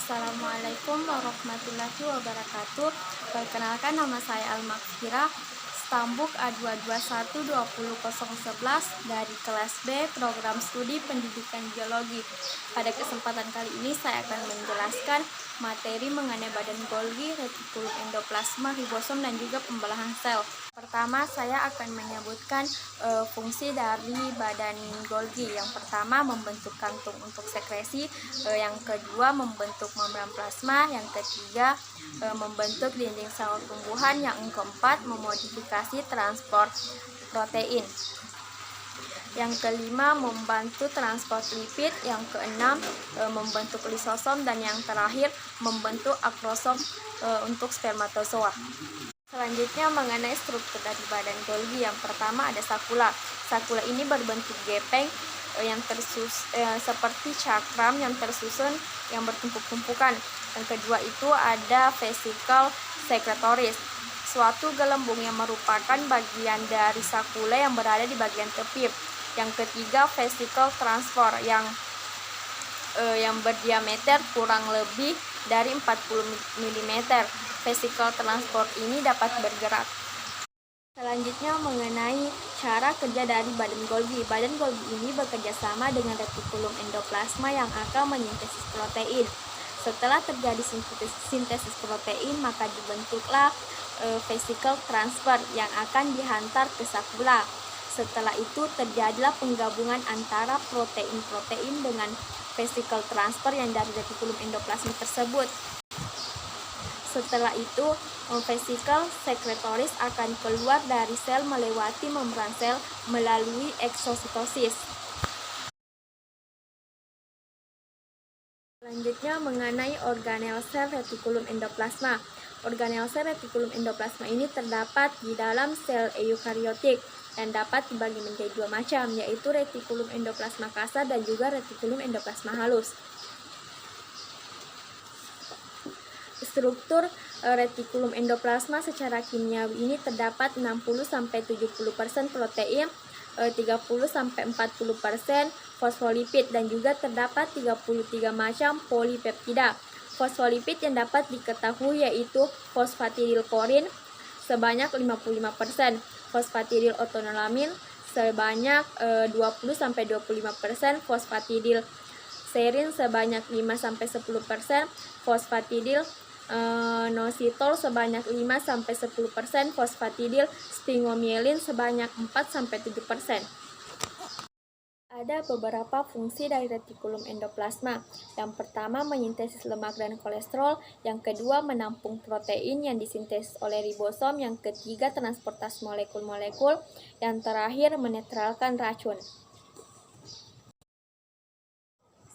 Assalamualaikum warahmatullahi wabarakatuh. Perkenalkan, nama saya Al-Makfirah, Stambuk A221-20011 dari kelas B Program Studi Pendidikan Biologi. Pada kesempatan kali ini saya akan menjelaskan materi mengenai badan Golgi, retikulum endoplasma, ribosom, dan juga pembelahan sel. Pertama, saya akan menyebutkan fungsi dari badan Golgi. Yang pertama, membentuk kantung untuk sekresi. Yang kedua, membentuk membran plasma. Yang ketiga, membentuk dinding sel tumbuhan. Yang keempat, memodifikasi transport protein. Yang kelima, membantu transport lipid. Yang keenam, membentuk lisosom. Dan yang terakhir, membentuk akrosom untuk spermatozoa. Selanjutnya, mengenai struktur dari badan Golgi. Yang pertama ada sakula. Sakula ini berbentuk gepeng yang seperti cakram yang tersusun yang bertumpuk-tumpukan. Yang kedua itu ada vesicle secretoris, suatu gelembung yang merupakan bagian dari sakula yang berada di bagian tepi. Yang ketiga, vesicle transfer yang berdiameter kurang lebih dari 40 mm. Vesicle transport ini dapat bergerak. Selanjutnya, mengenai cara kerja dari badan Golgi. Badan Golgi ini bekerja sama dengan retikulum endoplasma yang akan menyintesis protein. Setelah terjadi sintesis protein, maka dibentuklah vesicle transfer yang akan dihantar ke sakula. Setelah itu terjadilah penggabungan antara protein-protein dengan vesicle transfer yang dari retikulum endoplasma tersebut. Setelah itu, vesicle secretoris akan keluar dari sel melewati membran sel melalui eksositosis. Selanjutnya, mengenai organel sel retikulum endoplasma. Organel sel retikulum endoplasma ini terdapat di dalam sel eukariotik dan dapat dibagi menjadi dua macam, yaitu retikulum endoplasma kasar dan juga retikulum endoplasma halus. Struktur retikulum endoplasma secara kimiawi ini terdapat 60-70% protein, 30-40% fosfolipid, dan juga terdapat 33 macam polipeptida. Fosfolipid yang dapat diketahui yaitu fosfatidilkorin sebanyak 55%, fosfatidil otonolamin sebanyak 20-25%, fosfatidil serin sebanyak 5-10%, fosfatidil nositol sebanyak 5-10%, fosfatidil sphingomyelin sebanyak 4-7%. Ada beberapa fungsi dari retikulum endoplasma. Yang pertama, menyintesis lemak dan kolesterol. Yang kedua, menampung protein yang disintesis oleh ribosom. Yang ketiga, transportasi molekul-molekul. Yang terakhir, menetralkan racun.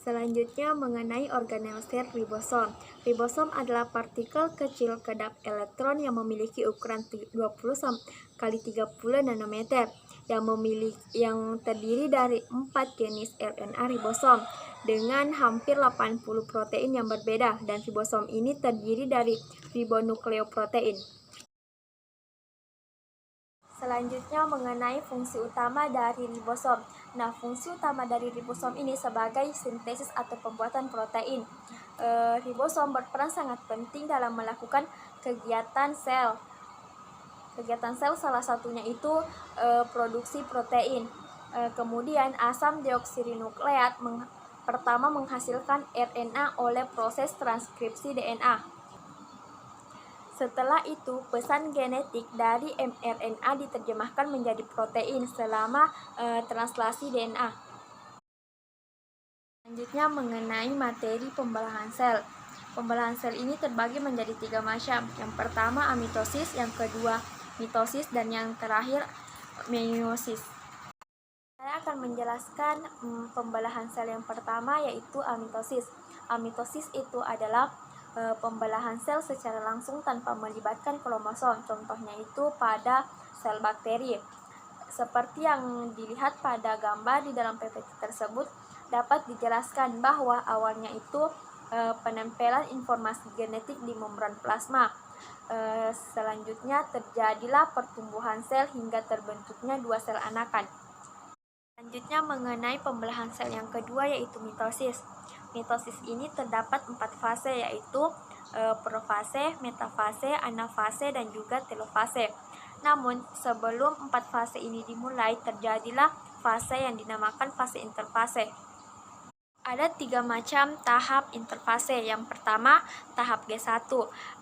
Selanjutnya, mengenai organel sel ribosom. Ribosom adalah partikel kecil kedap elektron yang memiliki ukuran 20 x 30 nanometer yang terdiri dari 4 jenis RNA ribosom dengan hampir 80 protein yang berbeda, dan ribosom ini terdiri dari ribonukleoprotein. Selanjutnya, mengenai fungsi utama dari ribosom. Nah, fungsi utama dari ribosom ini sebagai sintesis atau pembuatan protein. Ribosom berperan sangat penting dalam melakukan kegiatan sel. Kegiatan sel salah satunya itu produksi protein. Kemudian asam deoksirinukleat pertama menghasilkan RNA oleh proses transkripsi DNA. Setelah itu, pesan genetik dari mRNA diterjemahkan menjadi protein selama translasi DNA. Selanjutnya, mengenai materi pembelahan sel. Pembelahan sel ini terbagi menjadi 3 macam. Yang pertama, amitosis, yang kedua, mitosis, dan yang terakhir, meiosis. Saya akan menjelaskan pembelahan sel yang pertama, yaitu amitosis. Amitosis itu adalah pembelahan sel secara langsung tanpa melibatkan kromosom. Contohnya itu pada sel bakteri. Seperti yang dilihat pada gambar di dalam PPT tersebut, dapat dijelaskan bahwa awalnya itu penempelan informasi genetik di membran plasma. Selanjutnya terjadilah pertumbuhan sel hingga terbentuknya 2 sel anakan. Selanjutnya, mengenai pembelahan sel yang kedua, yaitu mitosis. Mitosis ini terdapat 4 fase, yaitu profase, metafase, anafase, dan juga telofase. Namun, sebelum 4 fase ini dimulai, terjadilah fase yang dinamakan fase interfase. Ada 3 macam tahap interfase. Yang pertama, tahap G1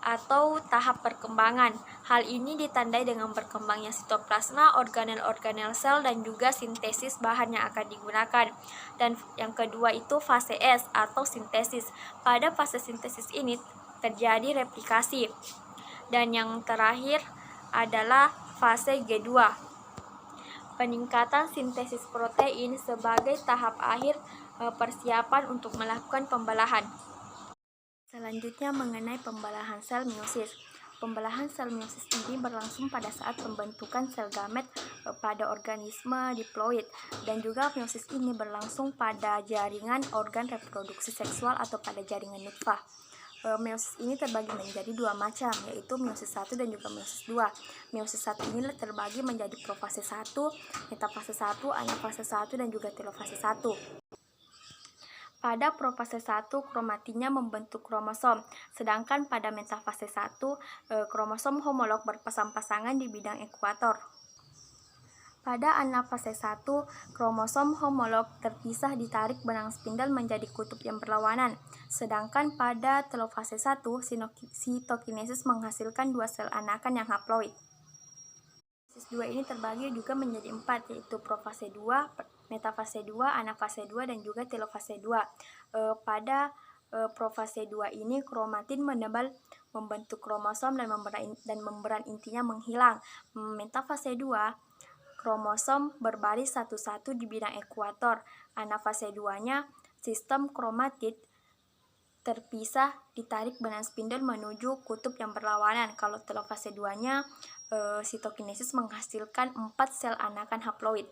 atau tahap perkembangan. Hal ini ditandai dengan berkembangnya sitoplasma, organel-organel sel, dan juga sintesis bahan yang akan digunakan. Dan yang kedua itu fase S atau sintesis. Pada fase sintesis ini terjadi replikasi. Dan yang terakhir adalah fase G2. Peningkatan sintesis protein sebagai tahap akhir persiapan untuk melakukan pembelahan. Selanjutnya mengenai pembelahan sel meiosis. Pembelahan sel meiosis ini berlangsung pada saat pembentukan sel gamet pada organisme diploid, dan juga meiosis ini berlangsung pada jaringan organ reproduksi seksual atau pada jaringan nutfah. Meiosis ini terbagi menjadi 2 macam, yaitu meiosis 1 dan juga meiosis 2. Meiosis 1 ini terbagi menjadi profase 1, metafase 1, anafase 1, dan juga telofase 1. Pada profase 1, kromatinnya membentuk kromosom, sedangkan pada metafase 1, kromosom homolog berpasang-pasangan di bidang ekuator. Pada anafase 1, kromosom homolog terpisah ditarik benang spindel menjadi kutub yang berlawanan, sedangkan pada telofase 1, sitokinesis menghasilkan 2 sel anakan yang haploid. Meiosis 2 ini terbagi juga menjadi 4, yaitu profase 2, metafase 2, anafase 2, dan juga telofase 2. Pada profase 2 ini kromatin menebal membentuk kromosom dan membran intinya menghilang. Metafase 2, kromosom berbaris satu-satu di bidang ekuator. Anafase 2-nya sistem kromatid terpisah ditarik benang spindel menuju kutub yang berlawanan. Kalau telofase 2-nya sitokinesis menghasilkan 4 sel anakan haploid.